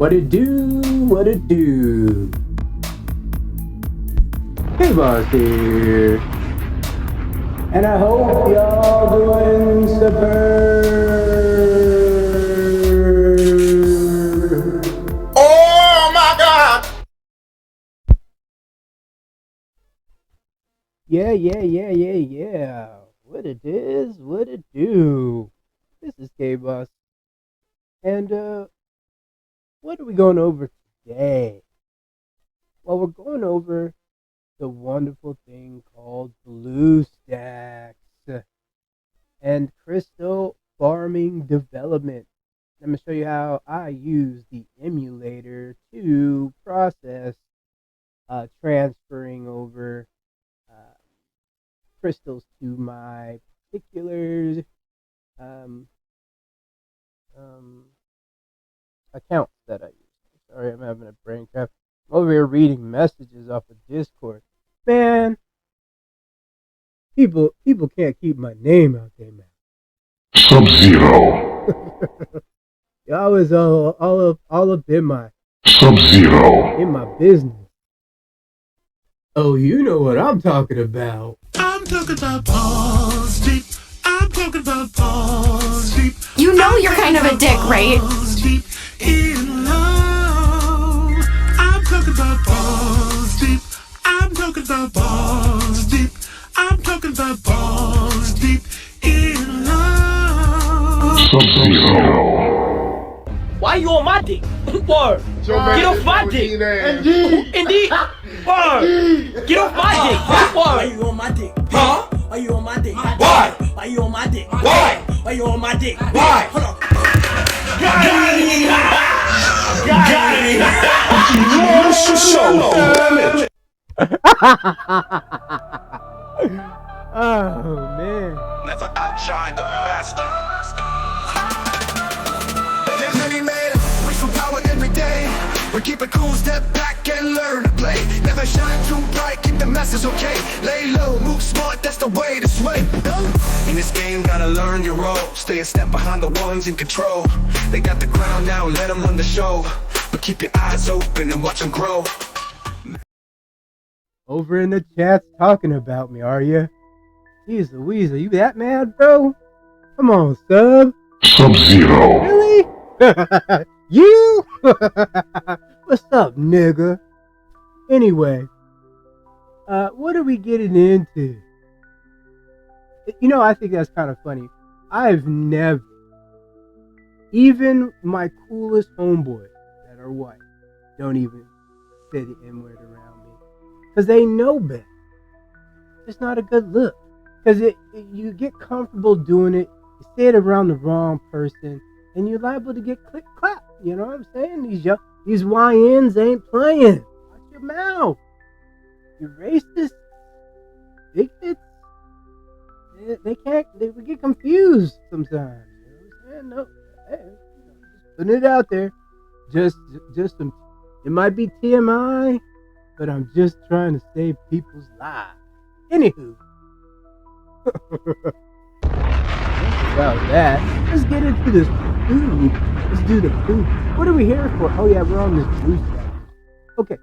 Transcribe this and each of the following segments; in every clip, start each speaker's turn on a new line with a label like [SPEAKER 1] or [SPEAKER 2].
[SPEAKER 1] What it do? What it do? Hey, boss here, and I hope y'all doing superb.
[SPEAKER 2] Oh my God!
[SPEAKER 1] Yeah. What it is? What it do? This is K-Boss, and what are we going over today? Well, we're going over the wonderful thing called BlueStacks and crystal farming development. I'm going to show you how I use the emulator to process transferring over crystals to my particular um, accounts that I use. Sorry, I'm having a brain cramp. I'm over here reading messages off of Discord. Man, people can't keep my name out there, man.
[SPEAKER 3] Sub-Zero.
[SPEAKER 1] Y'all was all up in my
[SPEAKER 3] Sub-Zero.
[SPEAKER 1] business. Oh, you know what I'm talking about.
[SPEAKER 4] I'm talking about balls deep. I'm talking about balls deep.
[SPEAKER 5] You know you're kind of a dick, right?
[SPEAKER 4] Balls deep in love. I'm talking about balls deep. I'm talking about balls deep. I'm talking about balls deep in love.
[SPEAKER 3] Sub-Zero.
[SPEAKER 6] Why you on my dick? Word. Get off my dick. Indeed. Word. Get off my dick. Word. Why you on my dick? Huh? Why you on my dick? Why? Why you on my dick? Why? Why you on my dick? Why? Hold on. Got it.
[SPEAKER 1] Oh man.
[SPEAKER 2] Never outshine the master.
[SPEAKER 7] There's many men, wish for power every day. We keep it cool, step back and learn to play. Never shine too bright, keep the masses okay. Lay low, move smart, that's the way to sway. In this game, gotta learn your role. Stay a step behind the ones in control. They got the crown now, let them run the show. But keep your eyes open and watch them grow.
[SPEAKER 1] Over in the chat's talking about me, are you? Jeez Louise, are you that mad, bro? Come on, sub.
[SPEAKER 3] Sub-Zero.
[SPEAKER 1] Really? You? What's up, nigga? Anyway, what are we getting into? You know, I think that's kind of funny. I've never, even my coolest homeboys that are white, don't even say the N-word around me. Because they know better. It's not a good look. Because you get comfortable doing it, you say it around the wrong person, and you're liable to get click clap. You know what I'm saying? These YNs ain't playing. Watch your mouth. You racist bigots. They get confused sometimes. You know what I'm saying? No, hey, just putting it out there. Just some. It might be TMI, but I'm just trying to save people's lives. Anywho. About that, let's get into this food. Let's do the food. What are we here for? Oh yeah, we're on this BlueStacks. Okay.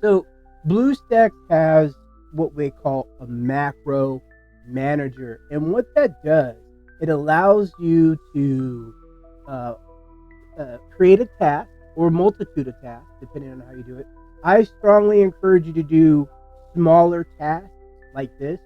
[SPEAKER 1] So BlueStacks has what we call a macro manager, and what that does, it allows you to create a task or multitude of tasks, depending on how you do it. I strongly encourage you to do smaller tasks like this,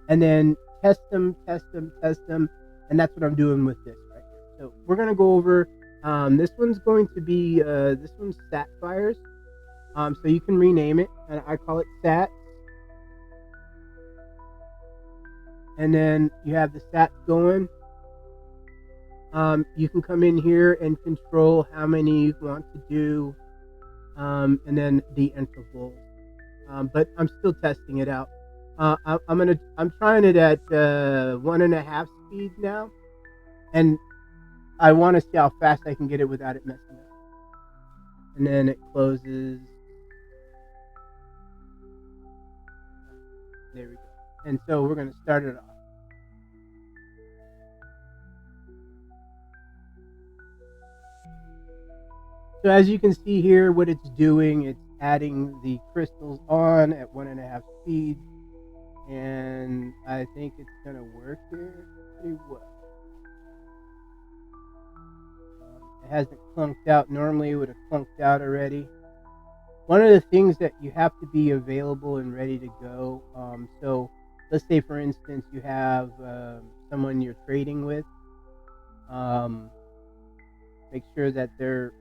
[SPEAKER 1] and then test them, and that's what I'm doing with this right here. So we're gonna go over. This one's going to be this one's Sat Fires. So you can rename it, and I call it Sat. And then you have the Sats going. You can come in here and control how many you want to do, and then the interval. But I'm still testing it out. I'm trying it at 1.5 speed now, and I want to see how fast I can get it without it messing up. And then it closes. There we go. And so we're gonna start it off. So as you can see here, what it's doing, it's adding the crystals on at 1.5 speed, and I think it's gonna work here pretty well. It hasn't clunked out. Normally it would have clunked out already. One of the things that you have to be available and ready to go. So let's say, for instance, you have someone you're trading with. Make sure that they're,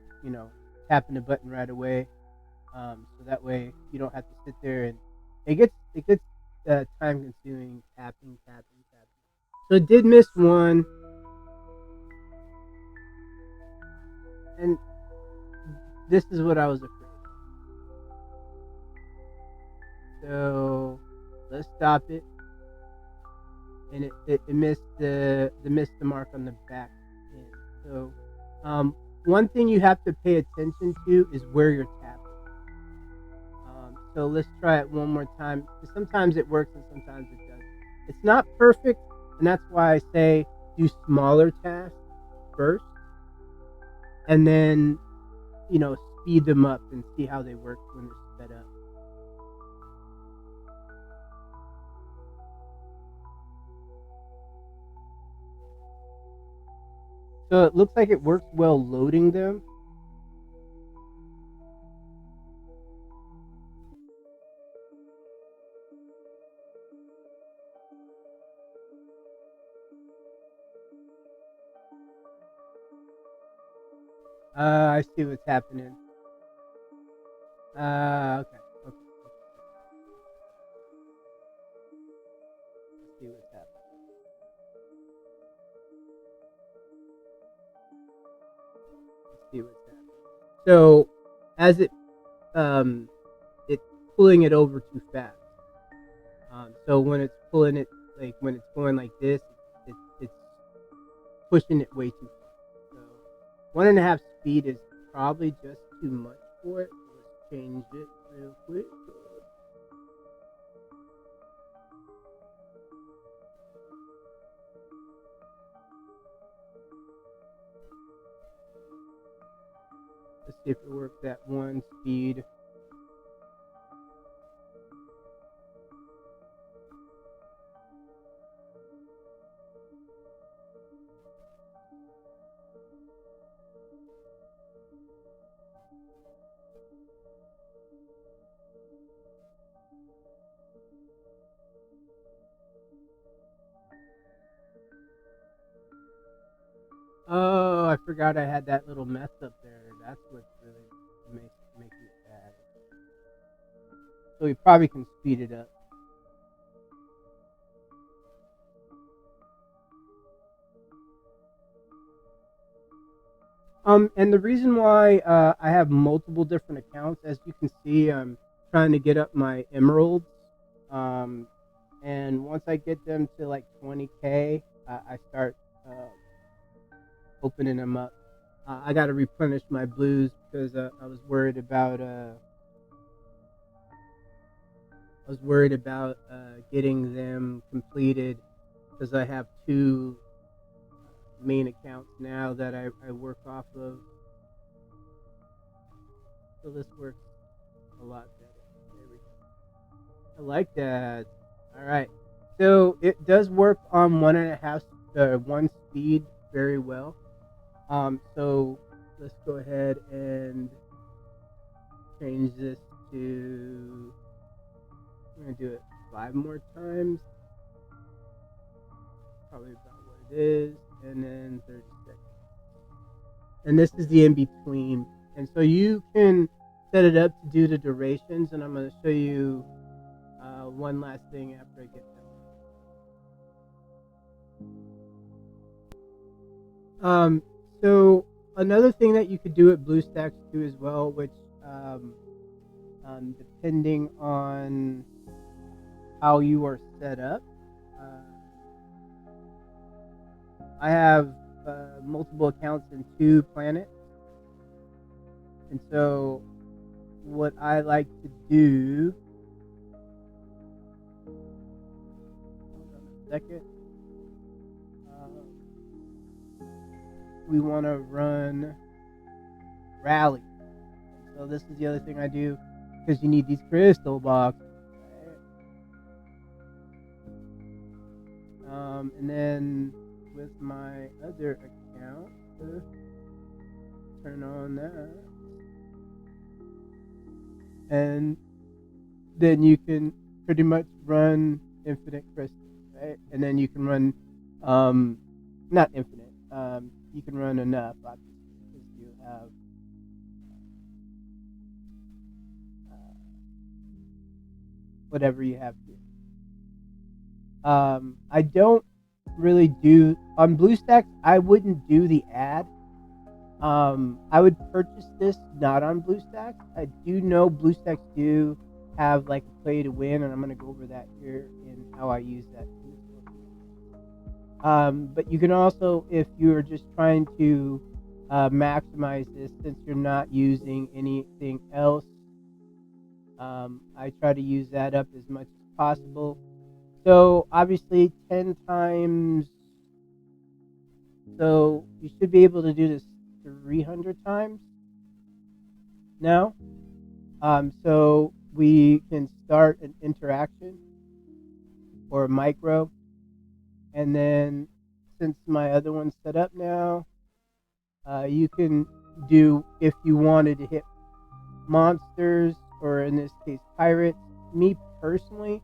[SPEAKER 1] tapping the button right away. So that way you don't have to sit there, and it gets time consuming tapping. So it did miss one, and this is what I was afraid of. So let's stop it, and it missed the mark on the back end. So one thing you have to pay attention to is where you're tapping. So let's try it one more time, because sometimes it works and sometimes it doesn't. It's not perfect, and that's why I say do smaller tasks first, and then speed them up and see how they work when they're sped up. So it looks like it works well loading them. I see what's happening. Okay. Let's see what's happening. So as it's pulling it over too fast. So when it's pulling it, like when it's going like this, it's pushing it way too far. So 1.5 speed is probably just too much for it. Let's change it real quick. Let's see if it works at 1 speed. Oh, I forgot I had that little mess up there. That's what's really making it bad. So we probably can speed it up. And the reason why I have multiple different accounts, as you can see, I'm trying to get up my emeralds. And once I get them to like 20K, I start opening them up. I got to replenish my blues because I was worried about getting them completed, because I have 2 main accounts now that I work off of. So this works a lot better. There we go. I like that. All right. So it does work on 1 speed very well. So let's go ahead and change this to, I'm going to do it 5 more times. Probably about what it is. And then 30 seconds. And this is the in-between. And so you can set it up to do the durations, and I'm going to show you one last thing after I get done. So another thing that you could do at BlueStacks too as well, which depending on how you are set up, I have multiple accounts in 2 planets, and so what I like to do, hold on a second, we want to run rally. So this is the other thing I do, because you need these crystal boxes. Right? And then with my other account, turn on that, and then you can pretty much run infinite crystals, right? And then you can run, not infinite, you can run enough, obviously, because you have whatever you have here. I don't really do on BlueStacks. I wouldn't do the ad. I would purchase this not on BlueStacks. I do know BlueStacks do have like a play to win, and I'm going to go over that here in how I use that. But you can also, if you're just trying to maximize this, since you're not using anything else, I try to use that up as much as possible. So obviously 10 times, so you should be able to do this 300 times now. So we can start an interaction or a micro, and then since my other one's set up now, you can do, if you wanted to hit monsters, or in this case pirates. Me personally,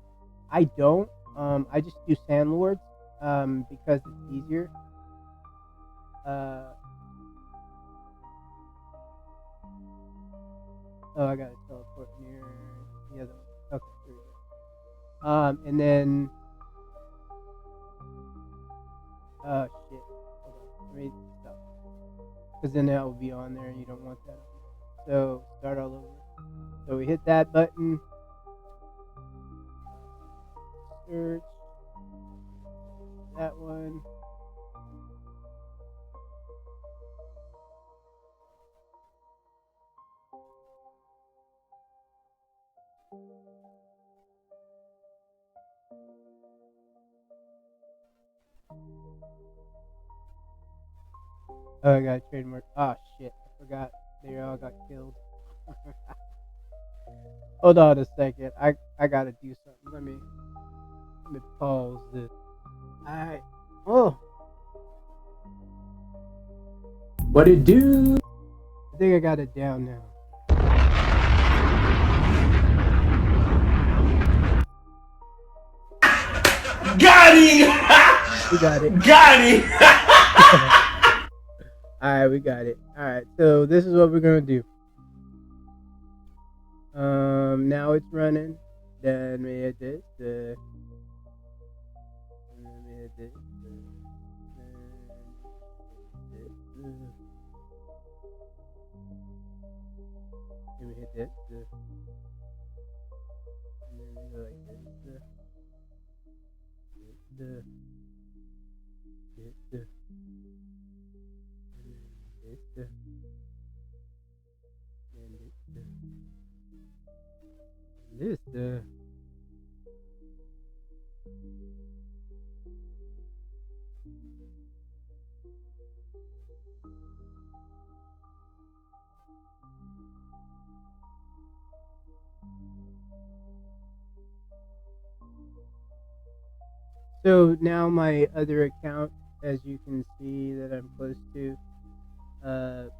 [SPEAKER 1] I don't. I just do sandlords because it's easier. Oh, I gotta teleport near the other one. Okay, here we go. And then, oh shit, hold on, let me stop, because then that will be on there, and you don't want that. So start all over. So we hit that button. Search that one. Oh, I got a trademark. Oh shit, I forgot. They all got killed. Hold on a second. I gotta do something. Let me pause this. Alright. Oh. What it do? I think I got it down now.
[SPEAKER 6] Got him!
[SPEAKER 1] We got it.
[SPEAKER 6] Got him!
[SPEAKER 1] Alright, we got it. Alright, so this is what we're gonna do. Now it's running. Then we hit this. And then we hit this. Then we hit this. And then we go like this. This. So now my other account, as you can see that I'm close to, so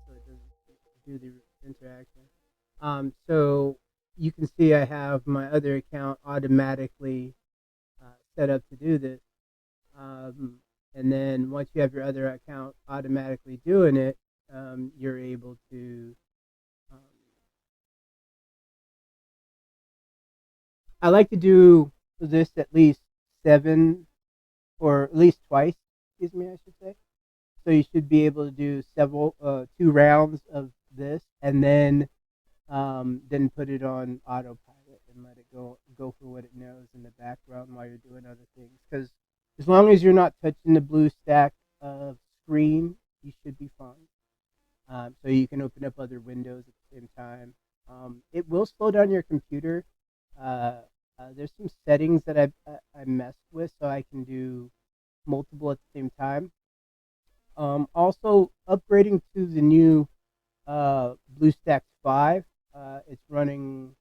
[SPEAKER 1] it doesn't do the interaction. So you can see I have my other account automatically set up to do this. And then once you have your other account automatically doing it, you're able to. I like to do this at least 7, or at least twice. Excuse me, I should say. So you should be able to do 2 rounds of this, and then put it on autopilot and let it go for what it knows in the background while you're doing other things. Because as long as you're not touching the BlueStack screen, you should be fine. So you can open up other windows at the same time. It will slow down your computer. There's some settings that I messed with, so I can do multiple at the same time. Also upgrading to the new BlueStacks 5. It's running,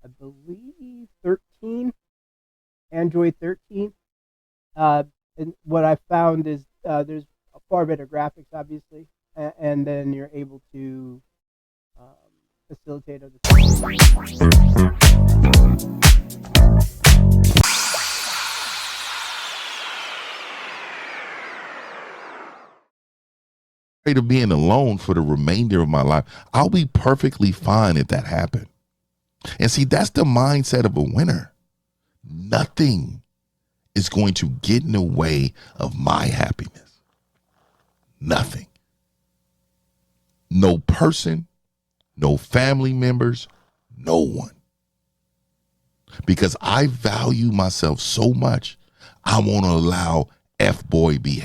[SPEAKER 1] I believe, 13, Android 13. And what I found is there's far better graphics, obviously, and then you're able to facilitate other things.
[SPEAKER 8] Of being alone for the remainder of my life, I'll be perfectly fine if that happened. And see, that's the mindset of a winner. Nothing is going to get in the way of my happiness. Nothing. No person, no family members, no one. Because I value myself so much, I won't allow F-boy behavior.